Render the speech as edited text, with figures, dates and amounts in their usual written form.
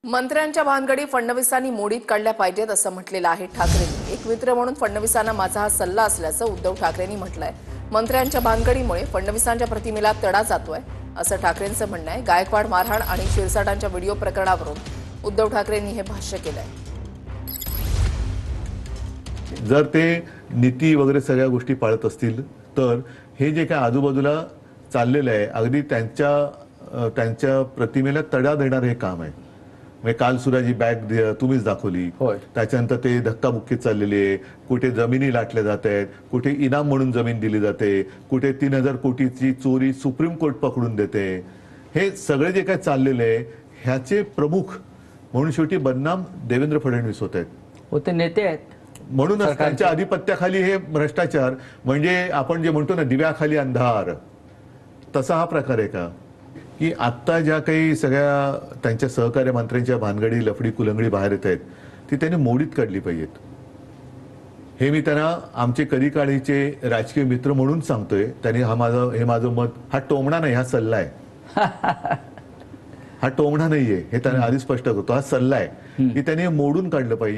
मंत्र्यांच्या भानगडी फडणवीसांनी मोडीत काढल्या पाहिजेत असं म्हटलेलं आहे ठाकरेंनी। एक मित्र म्हणून फडणवीसांना माझा हा सल्ला असल्याचं उद्धव ठाकरेंनी म्हटलंय। मंत्र्यांच्या भानगडीमुळे फडणवीसांच्या प्रतिमेला तडा जातोय असं ठाकरेंचं म्हणणं आहे। गायकवाड मारहाण आणि शिरसाटांच्या व्हिडिओ प्रकरणावरून उद्धव ठाकरेंनी हे भाष्य केलंय। जर ते नीती वगैरे सगळ्या गोष्टी पाळत असतील तर हे जे काय आजूबाजूला चाललेलं आहे अगदी त्यांच्या प्रतिमेला तडा देणार हे काम आहे। म्हणजे काल सुद्धा जी बॅग तुम्हीच दाखवली, त्याच्यानंतर ते धक्काबुक्की चाललेली आहे, कुठे जमिनी लाटल्या जात आहेत, कुठे इनाम म्हणून जमीन दिली जाते, कुठे 3000 कोटीची चोरी सुप्रीम कोर्ट पकडून देते। हे सगळे जे काय चाललेले आहे ह्याचे प्रमुख म्हणून शेवटी बदनाम देवेंद्र फडणवीस होत आहेत, होते नेते आहेत। म्हणूनच त्यांच्या अधिपत्याखाली हे भ्रष्टाचार, म्हणजे आपण जे म्हणतो ना दिव्याखाली अंधार, तसा हा प्रकार आहे का? की आत्ता ज्या काही सगळ्या त्यांच्या सहकार्य मंत्र्यांच्या भानगडी लफडी कुलंगडी बाहेर येत आहेत ती त्यांनी मोडीत काढली पाहिजेत। हे मी त्यांना आमचे कधी काळीचे राजकीय मित्र म्हणून सांगतोय। त्यांनी हे माझं मत, हा टोमणा नाही, हा सल्ला आहे। हा टोमणा नाहीये, हे त्यांनी आधी स्पष्ट करतो, हा सल्ला आहे की त्यांनी मोडून काढलं पाहिजे।